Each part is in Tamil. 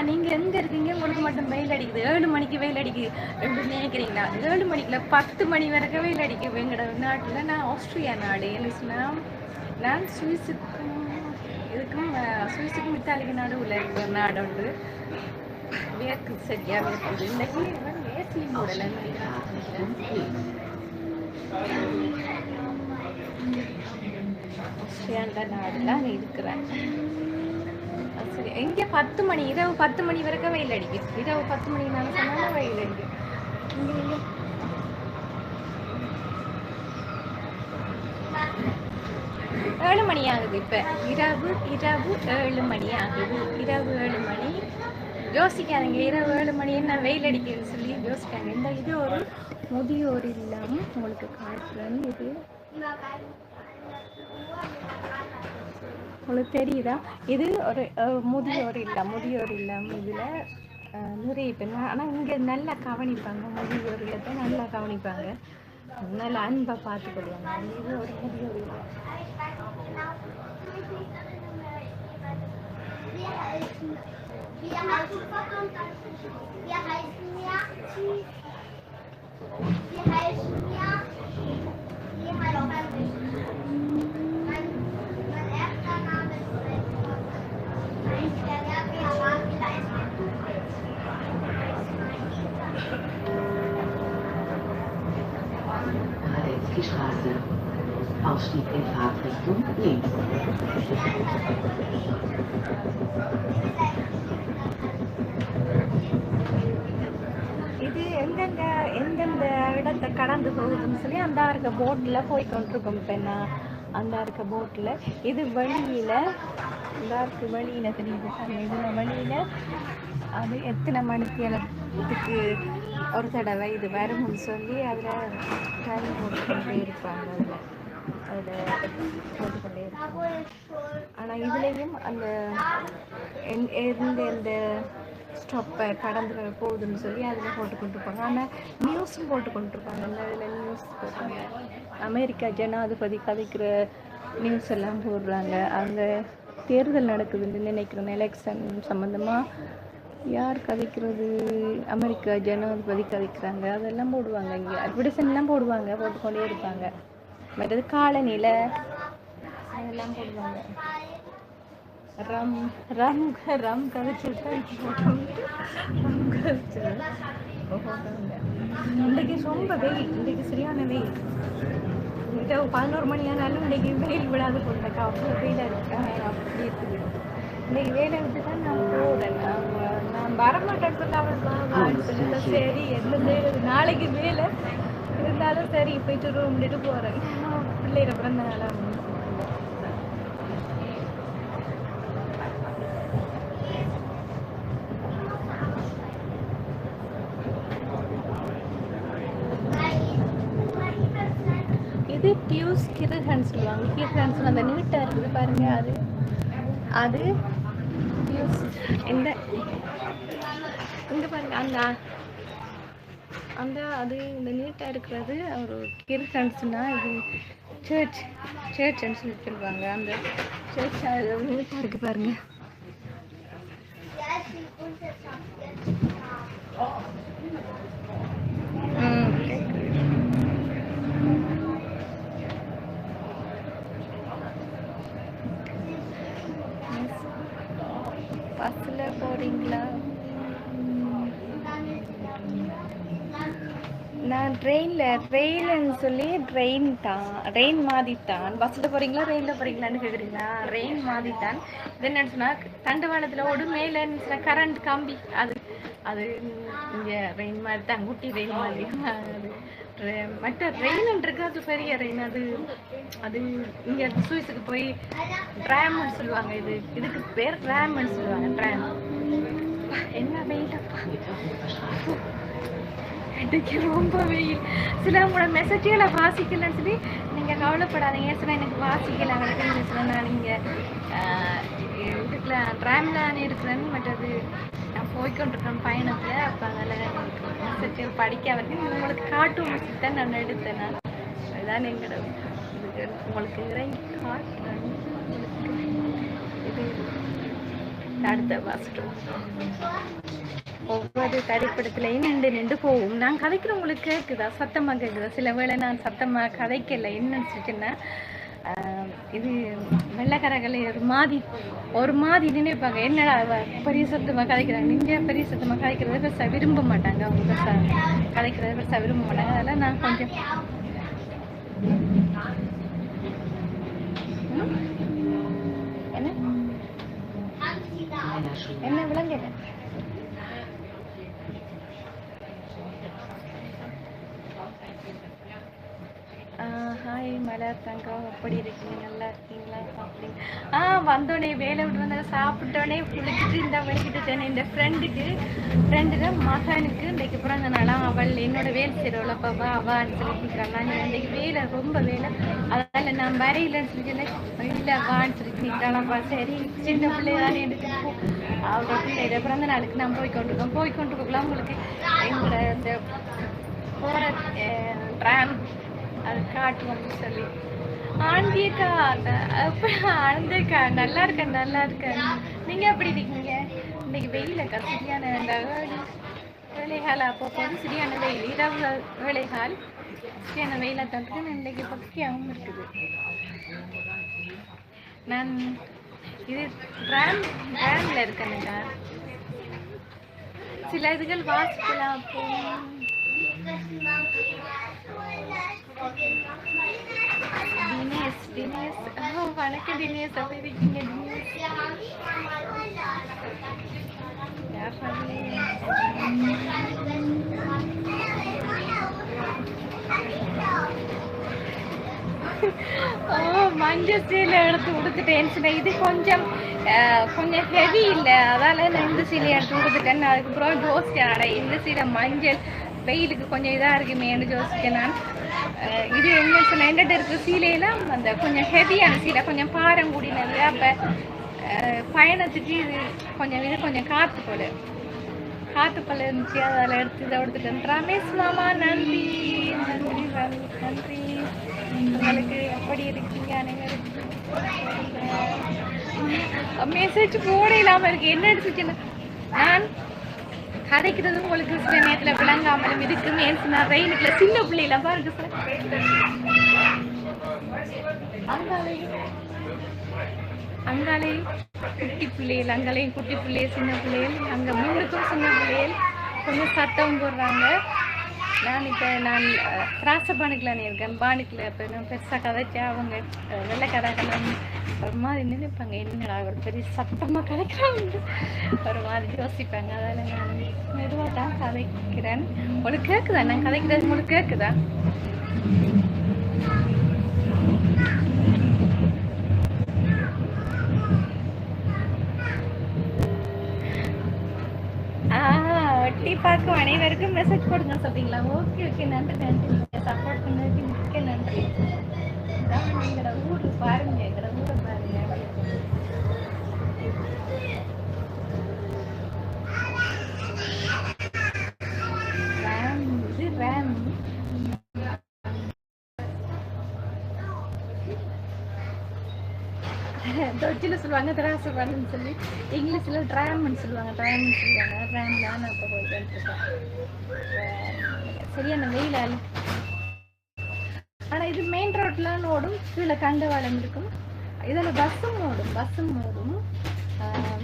நீங்க எங்க இருக்கீங்க? உங்களுக்கு மட்டும் வெயில் அடிக்குது, 7 மணிக்கு வெயில் அடிக்குது அப்படின்னு நினைக்கிறீங்களா? 7 மணிக்குல 10 மணி வரைக்கும் வெயில் அடிக்குது எங்களோட நாட்டுல. நான் ஆஸ்திரியா நாடு என்ன, நான் சுவிஸுக்கும் இதுக்கும் சுவிஸுக்கும் இத்தாலிக்கு நடுவில் இருக்கிற நாடு உண்டு. வேர்க்கு சரியா இருக்குது. இன்னைக்கு ஏசி மூடல ஆஸ்திரியான்ற நாடுல இருக்கிறேன். சரி, எங்கே 10 மணி, இரவு 10 மணி வரைக்கும் வெயில் அடிக்கும். இரவு 10 மணி நான் சொன்னாலும் வெயில் அடிக்கும். இங்கே 7 மணி ஆகுது. இப்போ இரவு 7 மணி ஆகுது. இரவு 7 மணி. யோசிக்காதீங்க, இரவு 7 மணி என்ன வெயில் அடிக்குதுன்னு சொல்லி யோசிக்காங்க. இந்த இது ஒரு முதியோர் இல்லம் உங்களுக்கு காட்டுறேன். இது உங்களுக்கு தெரியுதா? இது ஒரு முதியோர் இல்லம். இதில் நிறைய பேர், ஆனால் இங்கே நல்லா கவனிப்பாங்க. முதியோர் இல்லத்தை நல்லா கவனிப்பாங்க, நல்லா அன்பாக பார்த்துக்கொள்வாங்க. இது ஒரு முதியோர் இல்லம். Die Straße. Ausstieg in Fahrtrichtung links. இது எந்தெந்த இடத்தை கடந்து போகுதுன்னு சொல்லி அந்த இருக்க போட்டில் போய் கொண்டிருக்கோம். இப்போ நான் அந்த இருக்க போட்டில் இது வெளியில், இந்த இருக்க வெளியில் தெரியுது. இதில் வெளியில் அது எத்தனை மணிக்கு எனக்கு ஒரு தடவை இது வரும்னு சொல்லி அதில் டைம் போட்டுக்கொண்டே இருப்பாங்க. அதில் போட்டுக்கொண்டே இருப்பாங்க. ஆனால் இதுலேயும் அந்த எந்த ஸ்டாப்பை கடந்து போகுதுன்னு சொல்லி அதில் போட்டு கொண்டிருப்பாங்க. ஆனால் நியூஸும் போட்டு கொண்டிருப்பாங்க. அதில் நியூஸ் போடுறாங்க. அமெரிக்கா ஜனாதிபதி கதைக்கிற நியூஸ் எல்லாம் போடுறாங்க. அங்கே தேர்தல் நடக்குதுன்னு நினைக்கிறேன். எலெக்ஷன் சம்மந்தமாக யார் கதைக்கிறது, அமெரிக்கா ஜனாதிபதி கதைக்கிறாங்க, அதெல்லாம் போடுவாங்க. இங்கே அட்வர்டைஸ்மெண்ட்லாம் போடுவாங்க, போட்டுக்கொண்டே இருப்பாங்க. மற்றது காலநிலை அதெல்லாம் போடுவாங்க. ரம் ரம் ரம் கதைச்சுட்டா ரம் கதைச்சு போட்டாங்க. இன்றைக்கு ரொம்ப வெயில், இன்றைக்கு சரியான வெயில். இரவு 11 மணி ஆனாலும் இன்றைக்கி வெயில் விடாது போட்டாக்கா, அவ்வளோ வெயிலாக இருக்கு. அப்படி இருக்குது. இன்றைக்கி வேலை விட்டு தான் நான் போகிறேன். நான் வரமாட்டேன்னு சொல்லாமல் சரி எந்த வேலை, நாளைக்கு வேலை இருந்தாலும் சரி போயிட்டு ரூம்ட்டு போகிறேன். பிள்ளைகிற பிறந்த நாளாக இது டியூஸ் கிருஹன்னு சொல்லுவாங்க. கிருஹன்ஸ் அந்த நீட்டாக இருக்குது பாருங்க. அது டியூஸ். இந்த பாருங்க அது இந்த நீட்டாக இருக்கிறது ஒரு கிருஹன்ஸ்னா இது சர்ச்ன்னு சொல்லி சொல்லுவாங்க. அந்த சர்ச் அது நீட்டாக இருக்குது பாருங்க. பஸ்ஸில் போகிறீங்களா? நான் ட்ரெயின்னு சொல்லி ட்ரெயின் மாதித்தான். பஸ்ஸில் போகிறீங்களா ட்ரெயினில் போகிறீங்களான்னு கேட்குறீங்களா? ட்ரெயின் மாதித்தான். இது என்னன்னு சொன்னால் தண்டவாளத்தில் ஓடு, மேலே சொன்னால் கரண்ட் கம்பி. அது இங்கே ட்ரெயின் மாதிரி தான், குட்டி ட்ரெயின் மாதிரி. அது மற்ற ட்ரெயின்ன்றது அது பெரிய ட்ரெயின். அது இங்கே சுவிஸுக்கு போய் ட்ராம்னு சொல்லுவாங்க. இதுக்கு பேர் ட்ராம்னு சொல்லுவாங்க. ட்ராம். என்ன வெயிலப்பா, எனக்கு ரொம்ப வெயில். சில உங்களோட மெசேஜ்களை வாசிக்கலன்னு சொல்லி நீங்கள் கவலைப்படாதீங்க. சில எனக்கு வாசிக்கல அவங்களுக்கு சொன்னால் நீங்கள் இதுக்குள்ள ட்ராமில் இருக்கிறேன்னு. மற்றது நான் போய்கொண்டிருக்கேன் பயணத்தில். அப்போ அதில் மெசேஜ் படிக்க வரைக்கும் உங்களுக்கு காட்டும் மெசேஜ் தான் நான் எடுத்தேன். நான் அதுதான் எங்களோட உங்களுக்கு இறங்கி காட்டுறேன். இது அடுத்த பாஸ்டர் ஒவ்வொரு திரைப்படத்துலையும் நின்று போகும். நான் கதைக்கிறவங்களுக்கு கேட்குதா, சத்தமாக கேட்குதா? சில வேளை நான் சத்தமாக கதைக்கல. என்னன்னு சொல்லிச்சுன்னா இது வெள்ளைக்காரர்கள் ஒரு மாதிரி நினைப்பாங்க, என்னடா பெரிய சத்தமாக கதைக்கிறாங்க. நீங்கள் பெரிய சத்தமாக கதைக்கிறத பெருசாக விரும்ப மாட்டாங்க. அவங்க பெருசாக கதைக்கிறத பெருசாக விரும்ப மாட்டாங்க. அதெல்லாம் நான் கொஞ்சம் என்ன விளங்கல. ஹாய் மலர் தங்கம், எப்படி இருக்கீங்க? நல்லா இருக்கீங்களா? சாப்பிட்டீங்க? வந்தோடனே வேலை விட்டு வந்தாங்க, சாப்பிட்டோடனே குளிச்சுட்டு இந்த வலிக்கிட்டேன். என் ஃப்ரெண்டுக்கு மகனுக்கு இன்றைக்கு பிறந்த நாளாம். அவள் என்னோட வேலை செய்கிறவளப்பா அவான்னு சொல்லிக்கிறான். நான் இன்றைக்கு வேலை ரொம்ப வேலை, அதனால் நான் வரையிலன்னு சொல்லி இல்லை வான்னு சொல்லி நிற்கிறானப்பா. சரி சின்ன பிள்ளைதானே எடுத்து அவரோட பிள்ளையோட பிறந்த நாளுக்கு நான் போய்கொண்டிருக்கலாம். உங்களுக்கு எங்களோட இந்த போகிற ட்ராம் அது காட்டுவோம்னு சொல்லி ஆண்டியக்கா ஆண்டியக்கா நல்லா இருக்கேன். நீங்கள் எப்படி இருக்கீங்க? இன்னைக்கு வெயிலக்கா சரியான வேலைகால், அப்போ சரியான வெயில், இரவு வேலைகால் சரியான வெயிலை தந்துட்டு இன்னைக்கு பக்கியாகவும் இருக்குது. நான் இது ட்ராமில் இருக்கேனுங்க. சில இதுகள் வாசிக்கலாம். அப்போ தினேஷ் வணக்கம் தினேஷ், அப்படி இருக்கீங்க தினேஷ்? மஞ்சள் சீலை எடுத்து கொடுத்துட்டேன். இது கொஞ்சம் ஹெவி இல்லை, அதால நான் இந்த சீலை எடுத்து கொடுத்துட்டேன். அதுக்கப்புறம் யோசிச்சேன், இந்த சீலை மஞ்சள் வெயிலுக்கு கொஞ்சம் இதாக இருக்குமேன்னு யோசிச்சேன் நான். இது என்ன சொன்ன என்கிட்ட இருக்கிற சீலையெல்லாம் அந்த கொஞ்சம் ஹெவியான சீலை, கொஞ்சம் பாரம் கூடினது. அப்போ பயணத்துக்கு இது கொஞ்சம் காற்று போல இருந்துச்சு. அதில் எடுத்துட்டேன். ரமேஷ் மாமா நன்றி. உங்களுக்கு எப்படி இருக்கீங்க? அனைவருக்கு மெசேஜ் போட இல்லாமல் இருக்கு. என்ன எடுத்துச்சுன்னா நான் கதைக்கிறது உங்களுக்கு சில நேரத்தில் விளங்காமலும் இருக்கும். ஏன் சொன்னால் ரெயினுக்குள்ள சின்ன பிள்ளைலாம் பாருங்க சார், அங்காலையும் குட்டி பிள்ளைகள், சின்ன பிள்ளைகள், அங்கே முன்னுக்கும் சின்ன பிள்ளைகள் கொஞ்சம் சத்தம் போடுறாங்க. நான் ராசபானுக்குலான்னு இருக்கேன். பானுக்குல இப்போ நான் பெருசாக கதைச்சா அவங்க வெள்ளை கதைகள் ஒரு மாதிரி நினைப்பாங்க, என்னடா ஒரு பெரிய சத்தமாக கதைக்கிறாங்க ஒரு மாதிரி யோசிப்பாங்க. அதில் நான் மெதுவாக தான் கதைக்கிறேன். உங்களுக்கு கேட்குதா? நான் கதைக்கிறது உங்களுக்கு கேட்குதா? ஒட்டி பார்க்கும் அனைவருக்கும் மெசேஜ் போடுங்க சொல்றீங்களா? ஓகே நன்றி. சப்போர்ட் பண்ணதுக்கு மிக்க நன்றி. எங்களோட ஊரை பாருங்க. ரேம் டொச்சில் சொல்லுவாங்க, திராசப்பான்னு சொல்லி, இங்கிலீஷில் ட்ராம்னு சொல்லுவாங்க. ரேம்ல நான் இப்போ போயிட்டு சரியான வெயிலால். ஆனால் இது மெயின் ரோட்லாம் ஓடும், கீழே கண்டவாளம் இருக்கும். இதில் பஸ்ஸும் ஓடும்.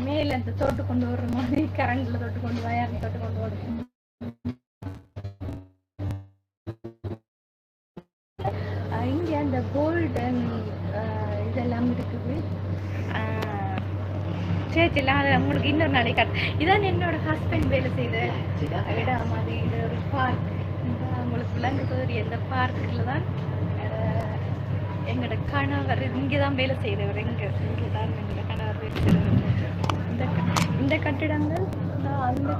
மேலே அந்த தொட்டு கொண்டு வர்ற மாதிரி கரண்டில் தொட்டு கொண்டு வயரில் தொட்டு கொண்டு ஓடும். இங்கே அந்த கோல்டன் இதெல்லாம் இருக்குது. சரி, அது உங்களுக்கு இன்னொரு நாளைக்கு இதான் என்னோட ஹஸ்பண்ட் வேலை செய்த இடம் மாதிரி. இது ஒரு பார்க், உங்களுக்கு விளங்கு போது எந்த பார்க்கில் தான் எங்களோட கணவர் இங்கே தான் வேலை செய்தவர். இங்கே தான் எங்களோட கணவர் வேலை செய்தவர். இந்த கட்டிடங்கள் அந்த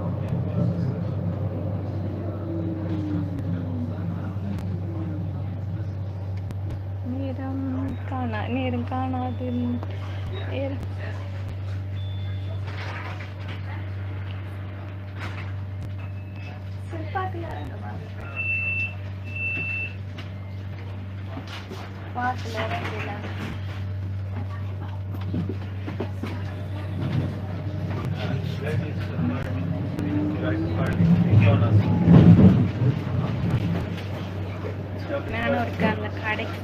நேரம் காணாது. நானும் இருக்கேன் அந்த கடைக்கு.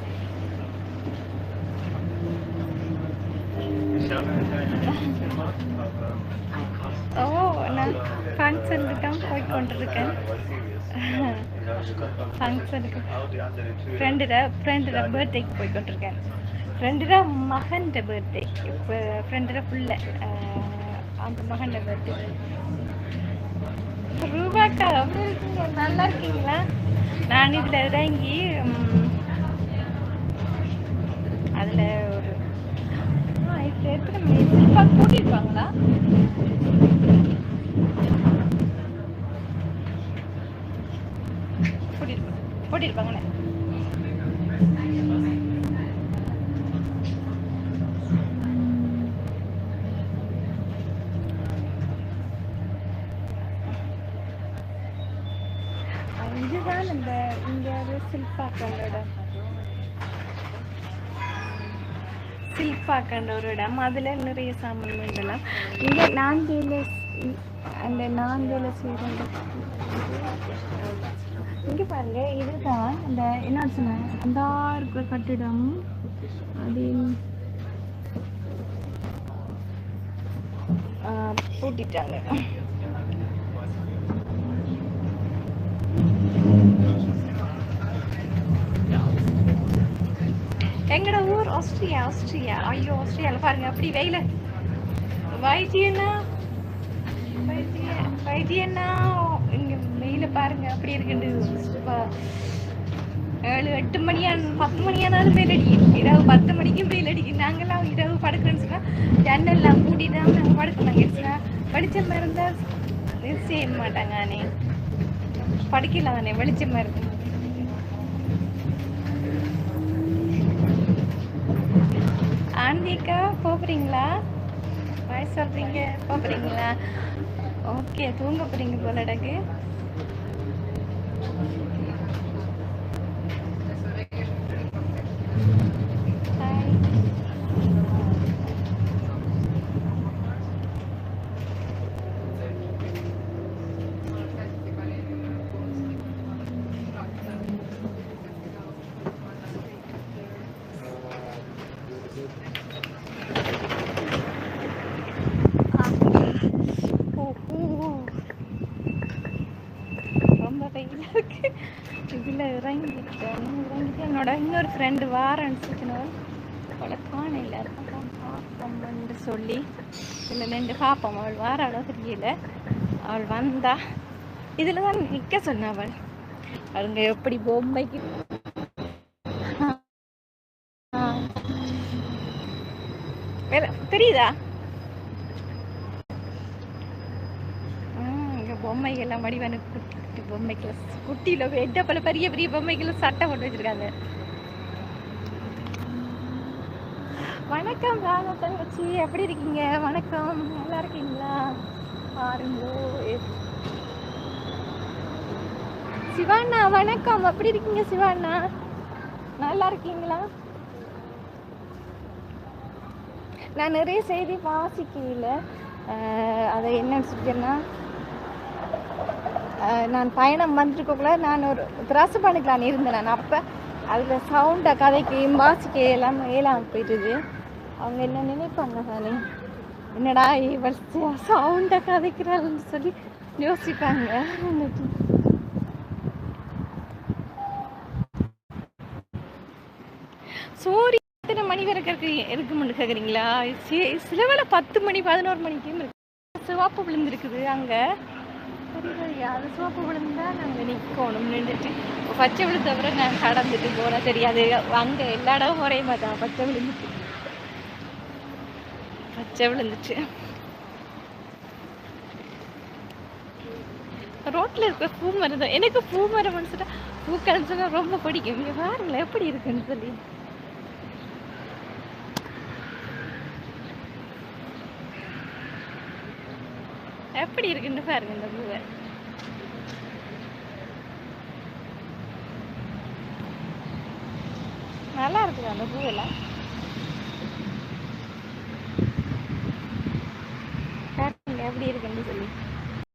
ஓ, நான் ஃபங்க்ஷனுக்கு தான் போய் கொண்டிருக்கேன். ஃபங்க்ஷனுக்கு ஃப்ரெண்டோட பர்த்டேக்கு போய் கொண்டிருக்கேன். ஃப்ரெண்டோட மகன் பர்த்டே. இப்போ ஃப்ரெண்டோட புள்ள அந்த மகன் பர்த்டே. ரூபாக்கா அப்படி இருக்கீங்க? நல்லா இருக்கீங்களா? நான் இதில் இறங்கி அதில் ஒரு இப்போ எத்தனை மணி சில்பாக கூட்டியிருப்பாங்களா? கூட்டியிருப்பாங்கண்ணே. இதுதான் இந்த இங்கே சில்பாக்கண்டோட ஒரு இடம். அதில் நிறைய சாமான் வேண்டலாம். இங்கே நான் வேலை செய்கிற இங்கே பாருங்க, இதுதான் இந்த என்ன சொன்னேன் அந்த இருக்கிற கட்டிடம். அது பூட்டிட்டாங்க. எங்கட ஊர் ஆஸ்திரியா. ஐயோ, ஆஸ்திரியாவில் பாருங்க அப்படி வெயில. வைத்தியன்னா இங்க வெயில பாருங்க அப்படி இருக்குது. 7-8 மணியா 10 மணியானாலும் வெயில் அடிக்கும். இரவு 10 மணிக்கும் வெயில் அடிக்கும். நாங்கெல்லாம் இரவு படுக்கிறேன்னு சொன்னா ஜன்னெல்லாம் கூட்டி தான் நாங்கள் படுக்கணும். வெளிச்சமாக இருந்தால் செய்ய மாட்டாங்க. தானே படுக்கலாம் தானே வெளிச்சமாக இருக்கும். ஆண்டிக்கா போகிறீங்களா? வாய் சொல்கிறீங்க, போகிறீங்களா? ஓகே, தூங்க போகிறீங்க போல இடக்கு. இதில் இறங்கிட்டேன். என்னோட இன்னொரு ஃப்ரெண்டு வாரன்னு சொன்னவள் அவளை காணையில் பார்ப்போம்னு சொல்லி இதில் 2 பார்ப்போம். அவள் வாராளோ தெரியல. அவள் வந்தா இதில் தான் நிற்க சொன்னவள். அவங்க எப்படி பொம்மைக்கு தெரியுதா? பொம்மைகள்லாம் வடிவான குட்டி பொம்மைகளை குட்டியில வெட்ட பல பெரிய பெரிய பொம்மைகளை சட்டை போட்டு வச்சிருக்காங்க. வணக்கம் ராணா தங்கச்சி, எப்படி இருக்கீங்க? வணக்கம், நல்லா இருக்கீங்களா? பாருங்க சிவாண்ணா, வணக்கம், எப்படி இருக்கீங்க சிவாண்ணா? நல்லா இருக்கீங்களா? நான் நிறைய செய்தி வாசிக்கல. அதை என்னன்னு சொல்லிட்டேன்னா, நான் பயணம் வந்துருக்கக்குள்ள நான் ஒரு திராசு பண்ணிக்கலான்னு இருந்தேன். நான் அப்போ அதில் சவுண்டை கதைக்கு வாசிக்க எல்லாம் ஏலாம் போயிட்டுது. அவங்க என்ன நினைப்பாங்க தானே, என்னடா இவள் சவுண்டை கதைக்கிறாள்னு சொல்லி யோசிப்பாங்க. சூரிய எத்தனை மணி வரைக்கும் இருக்குமென்னு கேட்குறீங்களா? சில வேளை 10 மணி 11 மணிக்கும் இருக்கு. சிவப்பு விழுந்துருக்குது அங்கே. அது சிவப்பு விழுந்தா நாங்கள் நிற்கணும் நின்றுட்டு. பச்சை விழுந்த அப்புறம் நாங்கள் கடந்துட்டு போனால் தெரியாது. அங்கே எல்லா இடமும் ஒரே மாதிரி தான். பச்சை விழுந்துச்சு. ரோட்டில் இருக்க பூ மரம் தான் எனக்கு. பூ மரம்னு சொன்னால் பூக்கள்னு சொன்னால் ரொம்ப பிடிக்கும். இங்கே பாருங்களேன் எப்படி இருக்குன்னு சொல்லி. எப்படி இருக்குன்னு பாருங்க இந்த பூவை. நல்லா இருக்குது அந்த பூவெல்லாம். பாருங்க எப்படி இருக்குன்னு. சொல்லி